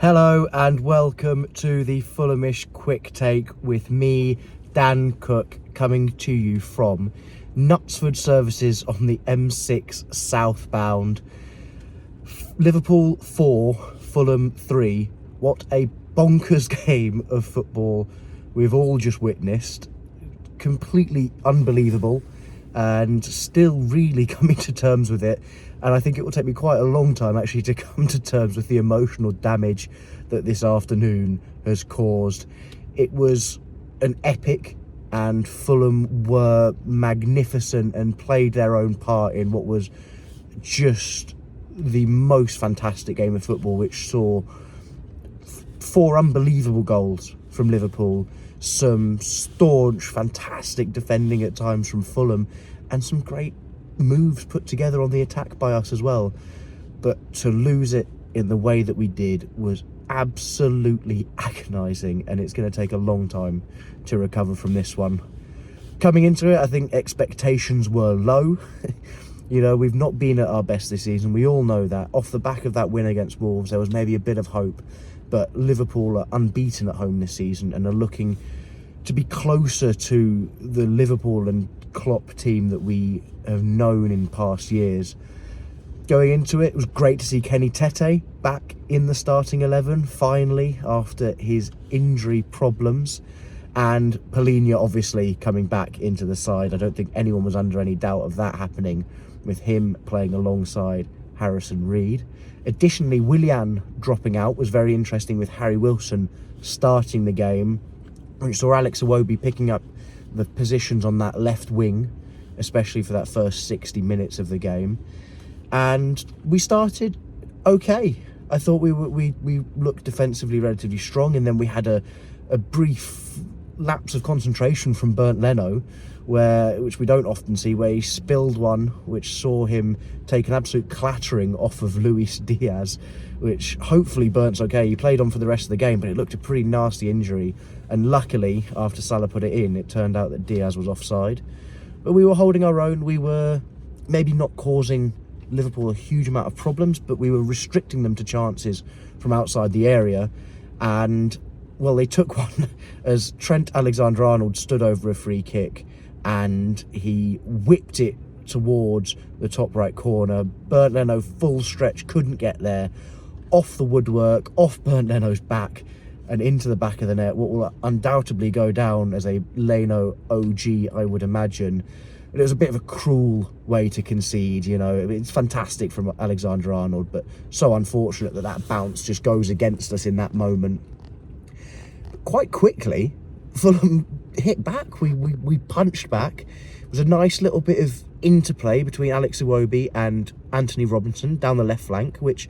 Hello and welcome to the Fulhamish Quick Take with me, Dan Cooke, coming to you from Knutsford Services on the M6 southbound. Liverpool 4, Fulham 3. What a bonkers game of football we've all just witnessed. Completely unbelievable and still really coming to terms with it. And I think it will take me quite a long time actually to come to terms with the emotional damage that this afternoon has caused. It was an epic, and Fulham were magnificent and played their own part in what was just the most fantastic game of football, which saw four unbelievable goals from Liverpool, some staunch, fantastic defending at times from Fulham, and some great moves put together on the attack by us as well. But to lose it in the way that we did was absolutely agonising, and it's going to take a long time to recover from this one. Coming into it, I think expectations were low. You know, we've not been at our best this season. We all know that. Off the back of that win against Wolves, there was maybe a bit of hope. But Liverpool are unbeaten at home this season and are looking to be closer to the Liverpool and Klopp team that we have known in past years. Going into it was great to see Kenny Tete back in the starting 11, finally, after his injury problems. And Palhinha obviously coming back into the side. I don't think anyone was under any doubt of that happening, with him playing alongside Harrison Reed. Additionally, Willian dropping out was very interesting, with Harry Wilson starting the game. We saw Alex Iwobi picking up the positions on that left wing, especially for that first 60 minutes of the game. And we started okay. I thought we looked defensively relatively strong, and then we had a brief lapse of concentration from Bernd Leno, which we don't often see, where he spilled one, which saw him take an absolute clattering off of Luis Diaz, which hopefully Bernd's okay. He played on for the rest of the game, but it looked a pretty nasty injury. And luckily, after Salah put it in, it turned out that Diaz was offside. But we were holding our own. We were maybe not causing Liverpool a huge amount of problems, but we were restricting them to chances from outside the area. And, well, they took one as Trent Alexander-Arnold stood over a free kick and he whipped it towards the top right corner. Bernd Leno, full stretch, couldn't get there. Off the woodwork, off Bernd Leno's back, and into the back of the net, what will undoubtedly go down as a Leno OG, I would imagine. But it was a bit of a cruel way to concede, you know. It's fantastic from Alexander-Arnold, but so unfortunate that that bounce just goes against us in that moment. Quite quickly, Fulham hit back. We punched back. It was a nice little bit of interplay between Alex Iwobi and Anthony Robinson down the left flank, which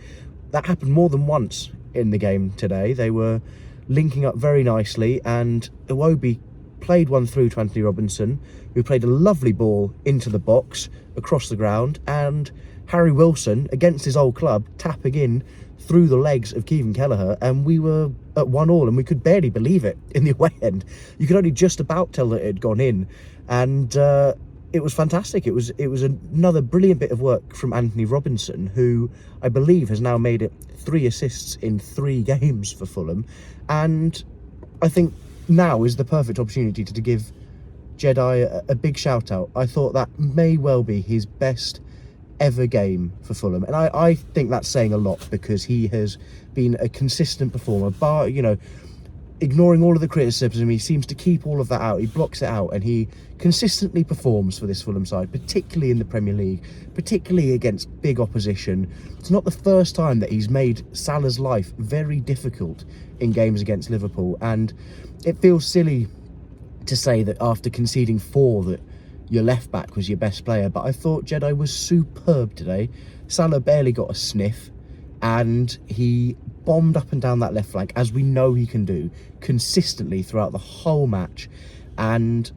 that happened more than once in the game today. They were linking up very nicely, and Iwobi played one through to Anthony Robinson, who played a lovely ball into the box across the ground, and Harry Wilson, against his old club, tapping in through the legs of Kevin Kelleher, and we were at 1-1, and we could barely believe it in the away end. You could only just about tell that it had gone in, and it was fantastic. It was another brilliant bit of work from Anthony Robinson, who I believe has now made it 3 assists in 3 games for Fulham, and I think now is the perfect opportunity to give Jedi a big shout out. I thought that may well be his best ever game for Fulham, and I think that's saying a lot, because he has been a consistent performer, ignoring all of the criticism. He seems to keep all of that out. He blocks it out, and he consistently performs for this Fulham side, particularly in the Premier League, particularly against big opposition. It's not the first time that he's made Salah's life very difficult in games against Liverpool, and it feels silly to say that after conceding 4 that your left back was your best player, but I thought Jedi was superb today. Salah barely got a sniff, and he bombed up and down that left flank, as we know he can do, consistently throughout the whole match. And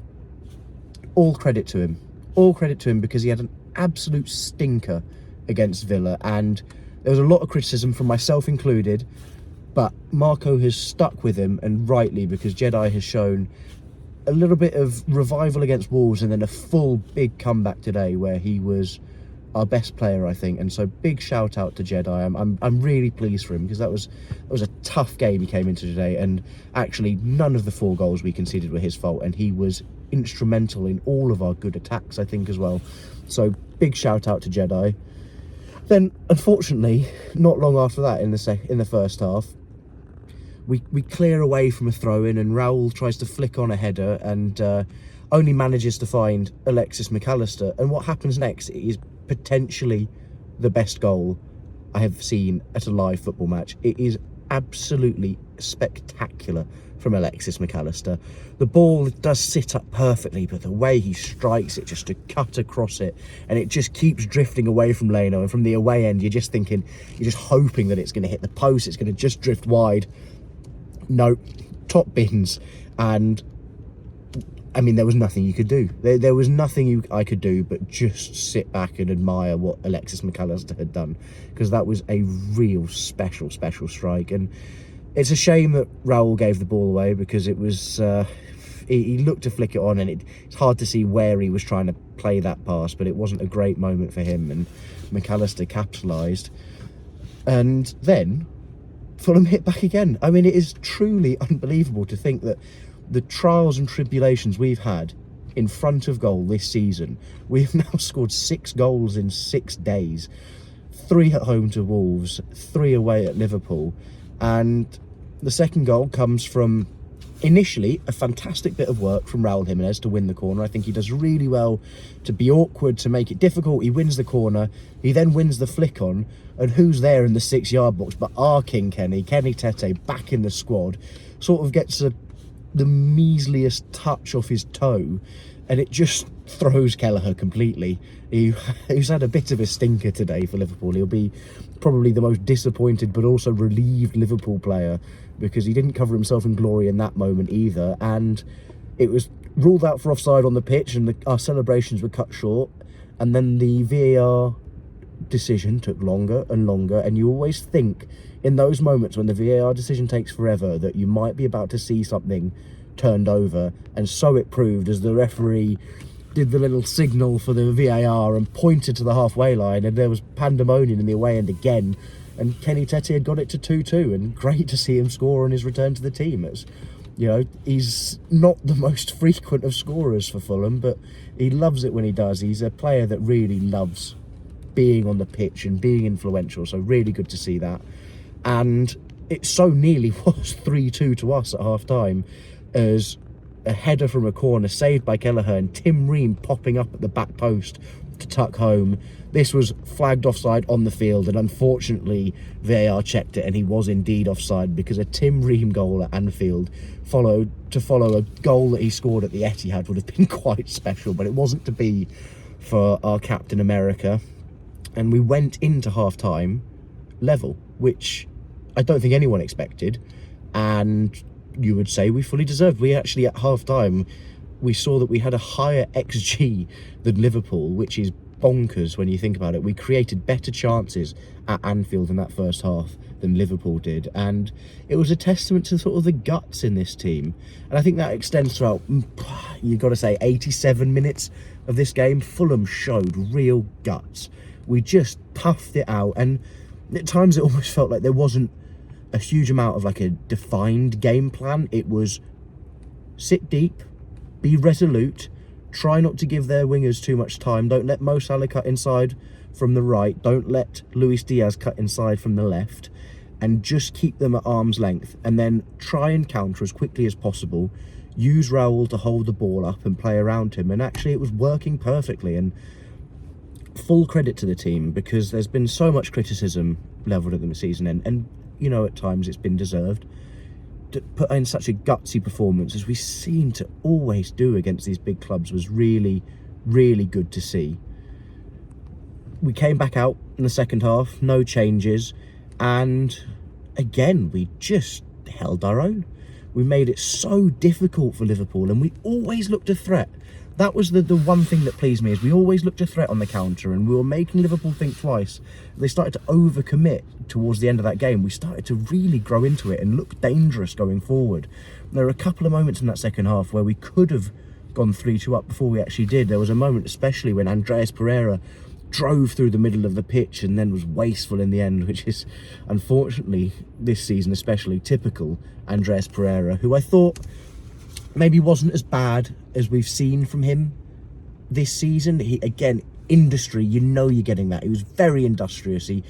all credit to him, because he had an absolute stinker against Villa, and there was a lot of criticism from myself included, but Marco has stuck with him, and rightly, because Jedi has shown a little bit of revival against Wolves, and then a full big comeback today where he was our best player, I think. And so big shout out to Jedi. I'm really pleased for him, because that was a tough game he came into today, and actually none of the 4 goals we conceded were his fault, and he was instrumental in all of our good attacks, I think, as well. So big shout out to Jedi. Then unfortunately, not long after that, in the first half, we clear away from a throw-in, and Raul tries to flick on a header and only manages to find Alexis McAllister. And what happens next is potentially the best goal I have seen at a live football match. It is absolutely spectacular from Alexis McAllister. The ball does sit up perfectly, but the way he strikes it just to cut across it, and it just keeps drifting away from Leno, and from the away end you're just hoping that it's going to hit the post, it's going to just drift wide. No, top bins. And I mean, there was nothing you could do. There was nothing I could do but just sit back and admire what Alexis McAllister had done, because that was a real special strike. And it's a shame that Raul gave the ball away, because it was he looked to flick it on, and it's hard to see where he was trying to play that pass, but it wasn't a great moment for him, and McAllister capitalised. And then Fulham hit back again. I mean, it is truly unbelievable to think that the trials and tribulations we've had in front of goal this season, we've now scored 6 goals in 6 days, 3 at home to Wolves, 3 away at Liverpool. And the second goal comes from, initially, a fantastic bit of work from Raul Jimenez to win the corner. I think he does really well to be awkward, to make it difficult. He wins the corner, he then wins the flick on, and who's there in the 6-yard box but our King Kenny Tete, back in the squad, sort of gets the measliest touch off his toe, and it just throws Kelleher completely. He's had a bit of a stinker today for Liverpool. He'll be probably the most disappointed but also relieved Liverpool player, because he didn't cover himself in glory in that moment either, and it was ruled out for offside on the pitch, and our celebrations were cut short. And then the VAR decision took longer and longer, and you always think in those moments when the VAR decision takes forever that you might be about to see something turned over, and so it proved, as the referee did the little signal for the VAR and pointed to the halfway line, and there was pandemonium in the away end again, and Kenny Tete had got it to 2-2, and great to see him score on his return to the team. It's, you know, he's not the most frequent of scorers for Fulham, but he loves it when he does. He's a player that really loves being on the pitch and being influential, so really good to see that. And it so nearly was 3-2 to us at half-time, as a header from a corner saved by Kelleher and Tim Ream popping up at the back post to tuck home. This was flagged offside on the field, and unfortunately VAR checked it, and he was indeed offside, because a Tim Ream goal at Anfield follow a goal that he scored at the Etihad would have been quite special, but it wasn't to be for our Captain America. And we went into half-time level, which I don't think anyone expected, and you would say we fully deserved. We actually, at half-time, we saw that we had a higher XG than Liverpool, which is bonkers when you think about it. We created better chances at Anfield in that first half than Liverpool did, and it was a testament to sort of the guts in this team. And I think that extends throughout, you've got to say, 87 minutes of this game. Fulham showed real guts. We just puffed it out, and at times it almost felt like there wasn't a huge amount of like a defined game plan. It was sit deep, be resolute, try not to give their wingers too much time, don't let Mo Salah cut inside from the right, don't let Luis Diaz cut inside from the left, and just keep them at arm's length, and then try and counter as quickly as possible. Use Raul to hold the ball up and play around him, and actually it was working perfectly. And full credit to the team, because there's been so much criticism levelled at them this season, and you know, at times it's been deserved. To put in such a gutsy performance, as we seem to always do against these big clubs, was really, really good to see. We came back out in the second half, no changes, and again, we just held our own. We made it so difficult for Liverpool, and we always looked a threat. That was the one thing that pleased me, is we always looked a threat on the counter, and we were making Liverpool think twice. They started to overcommit towards the end of that game. We started to really grow into it and look dangerous going forward. There were a couple of moments in that second half where we could have gone 3-2 up before we actually did. There was a moment especially when Andreas Pereira drove through the middle of the pitch and then was wasteful in the end, which is unfortunately this season especially typical Andreas Pereira, who I thought maybe wasn't as bad as we've seen from him this season. He, again, industry, you know you're getting that. He was very industrious. He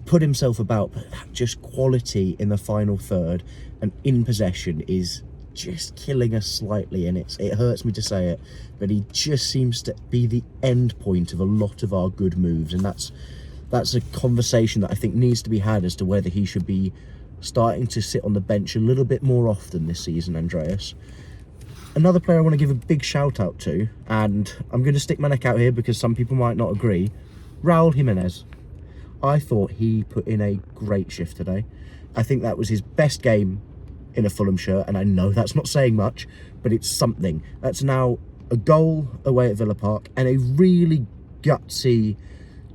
put himself about, but just quality in the final third and in possession is just killing us slightly, and it hurts me to say it, but he just seems to be the end point of a lot of our good moves, and that's a conversation that I think needs to be had as to whether he should be starting to sit on the bench a little bit more often this season, Andreas. Another player I want to give a big shout out to, and I'm going to stick my neck out here because some people might not agree, Raul Jimenez. I thought he put in a great shift today. I think that was his best game in a Fulham shirt, and I know that's not saying much, but it's something. That's now a goal away at Villa Park and a really gutsy,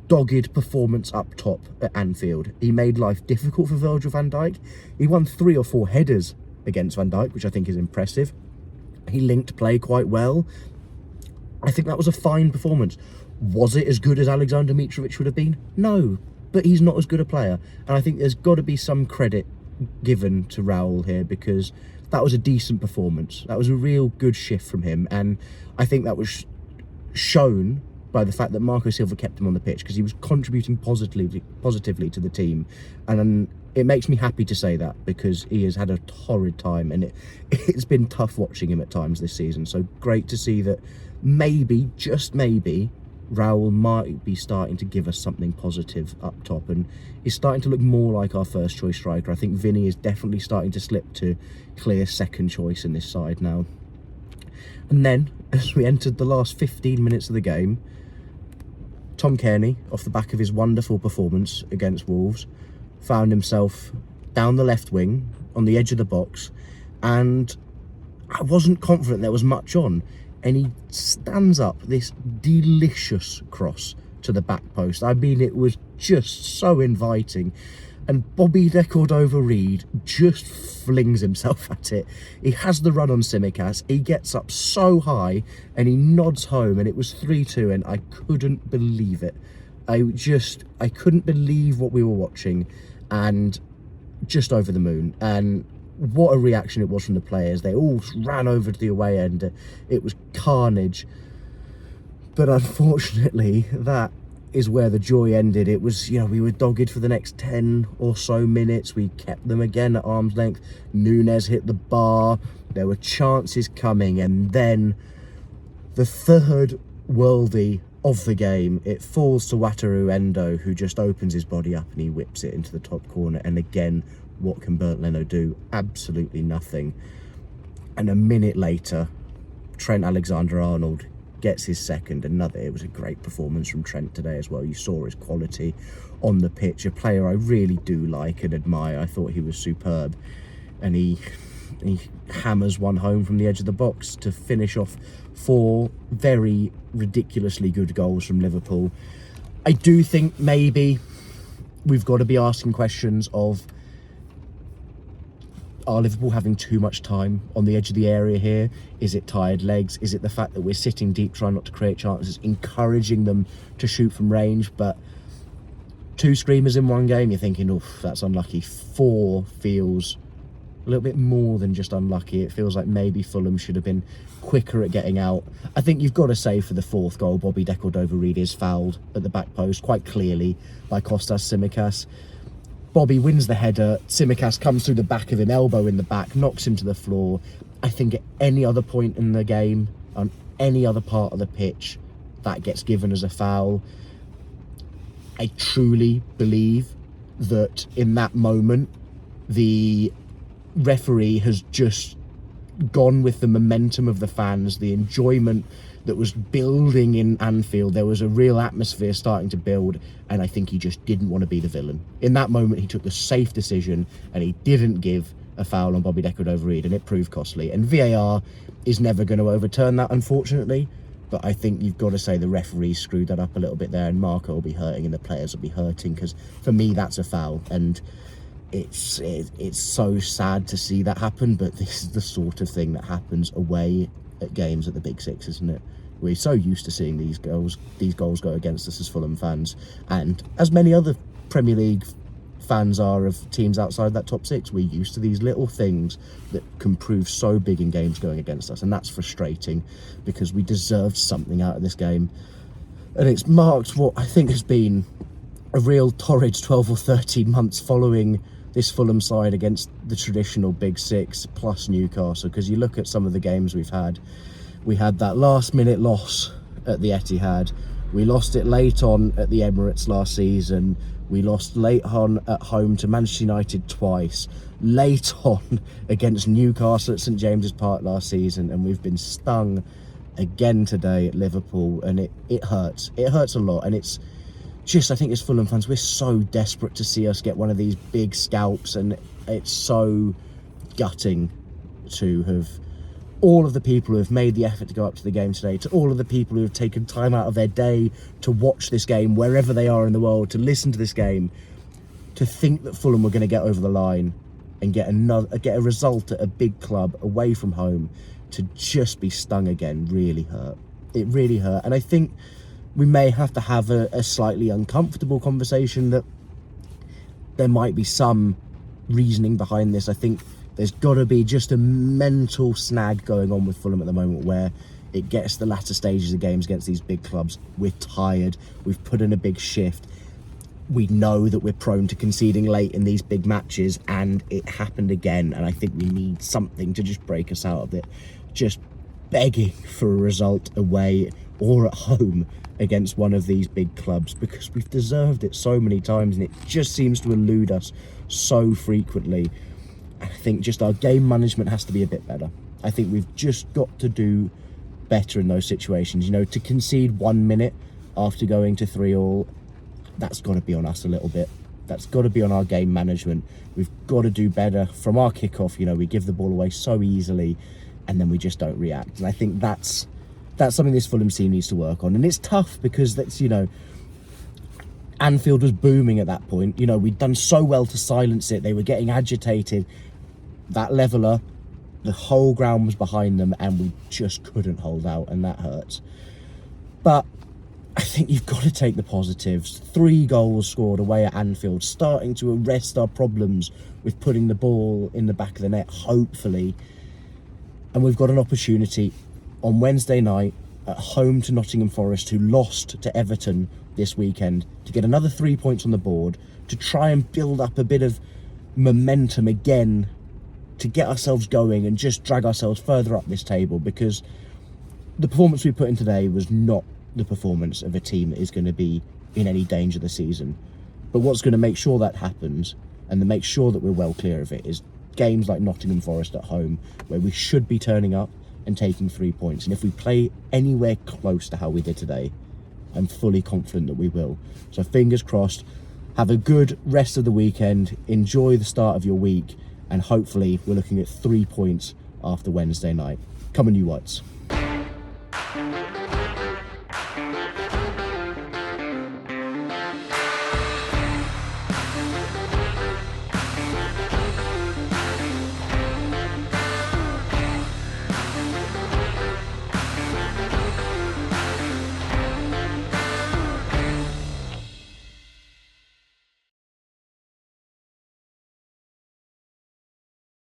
dogged performance up top at Anfield. He made life difficult for Virgil van Dijk. He won 3 or 4 headers against Van Dijk, which I think is impressive. He linked play quite well. I think that was a fine performance. Was it as good as Alexander Mitrovic would have been? No, but he's not as good a player. And I think there's got to be some credit given to Raul here, because that was a decent performance. That was a real good shift from him, and I think that was shown by the fact that Marco Silva kept him on the pitch, because he was contributing positively to the team, and it makes me happy to say that, because he has had a torrid time, and it's been tough watching him at times this season. So great to see that maybe, just maybe, Raul might be starting to give us something positive up top, and he's starting to look more like our first choice striker. I think Vinny is definitely starting to slip to clear second choice in this side now. And then, as we entered the last 15 minutes of the game, Tom Cairney, off the back of his wonderful performance against Wolves, found himself down the left wing on the edge of the box, and I wasn't confident there was much on. And he stands up this delicious cross to the back post. I mean, it was just so inviting. And Bobby De Cordova-Reid just flings himself at it. He has the run on Tsimikas. He gets up so high and he nods home, and it was 3-2, and I couldn't believe it. I couldn't believe what we were watching, and just over the moon. And what a reaction it was from the players. They all ran over to the away end. It was carnage. But unfortunately, that is where the joy ended. It was, we were dogged for the next 10 or so minutes. We kept them again at arm's length. Núñez hit the bar. There were chances coming. And then the third worldie of the game, it falls to Wataru Endo, who just opens his body up and he whips it into the top corner. And again, what can Bernd Leno do? Absolutely nothing. And a minute later, Trent Alexander-Arnold gets his second. It was a great performance from Trent today as well. You saw his quality on the pitch. A player I really do like and admire. I thought he was superb. And he hammers one home from the edge of the box to finish off 4 very ridiculously good goals from Liverpool. I do think maybe we've got to be asking questions of, are Liverpool having too much time on the edge of the area here? Is it tired legs? Is it the fact that we're sitting deep, trying not to create chances, encouraging them to shoot from range? But 2 screamers in one game, you're thinking, oof, that's unlucky. 4 feels a little bit more than just unlucky. It feels like maybe Fulham should have been quicker at getting out. I think you've got to say for the 4th goal, Bobby De Cordova-Reid is fouled at the back post quite clearly by Kostas Tsimikas. Bobby wins the header. Tsimikas comes through the back of him, elbow in the back, knocks him to the floor. I think at any other point in the game, on any other part of the pitch, that gets given as a foul. I truly believe that in that moment, the referee has just gone with the momentum of the fans, the enjoyment that was building in Anfield. There was a real atmosphere starting to build, and I think he just didn't want to be the villain. In that moment, he took the safe decision, and he didn't give a foul on Bobby De Cordova-Reid, and it proved costly. And VAR is never going to overturn that, unfortunately, but I think you've got to say the referee screwed that up a little bit there, and Marco will be hurting, and the players will be hurting, because for me, that's a foul, and it's so sad to see that happen, but this is the sort of thing that happens away at games at the Big Six, isn't it? We're so used to seeing these goals go against us as Fulham fans, and as many other Premier League fans are of teams outside that top six. We're used to these little things that can prove so big in games going against us, and that's frustrating because we deserved something out of this game. And it's marked what I think has been a real torrid 12 or 13 months following this Fulham side against the traditional Big Six plus Newcastle, because you look at some of the games we've had. We had that last minute loss at the Etihad. We lost it late on at the Emirates last season. We lost late on at home to Manchester United twice. Late on against Newcastle at St James's Park last season. And we've been stung again today at Liverpool. And it hurts. It hurts a lot. And it's just, I think as Fulham fans, we're so desperate to see us get one of these big scalps. And it's so gutting to have all of the people who have made the effort to go up to the game today, to all of the people who have taken time out of their day to watch this game wherever they are in the world, to listen to this game, to think that Fulham were going to get over the line and get a result at a big club away from home, to just be stung again really hurt. It really hurt. And I think we may have to have a slightly uncomfortable conversation, that there might be some reasoning behind this. I think there's got to be just a mental snag going on with Fulham at the moment, where it gets the latter stages of games against these big clubs. We're tired. We've put in a big shift. We know that we're prone to conceding late in these big matches, and it happened again. And I think we need something to just break us out of it. Just begging for a result away or at home against one of these big clubs, because we've deserved it so many times, and it just seems to elude us so frequently. I think just our game management has to be a bit better. I think we've just got to do better in those situations. You know, to concede 1 minute after going to 3-3, that's got to be on us a little bit. That's got to be on our game management. We've got to do better from our kickoff. You know, we give the ball away so easily, and then we just don't react. And I think that's something this Fulham team needs to work on. And it's tough because that's, you know, Anfield was booming at that point. You know, we'd done so well to silence it. They were getting agitated. That leveller, the whole ground was behind them, and we just couldn't hold out, and that hurts. But I think you've got to take the positives. 3 goals scored away at Anfield, starting to arrest our problems with putting the ball in the back of the net, hopefully. And we've got an opportunity on Wednesday night at home to Nottingham Forest, who lost to Everton this weekend, to get another 3 points on the board, to try and build up a bit of momentum again, to get ourselves going and just drag ourselves further up this table, because the performance we put in today was not the performance of a team that is going to be in any danger this season. But what's going to make sure that happens, and to make sure that we're well clear of it, is games like Nottingham Forest at home, where we should be turning up and taking 3 points. And if we play anywhere close to how we did today, I'm fully confident that we will. So fingers crossed. Have a good rest of the weekend. Enjoy the start of your week. And hopefully we're looking at 3 points after Wednesday night. Come on, you Whites.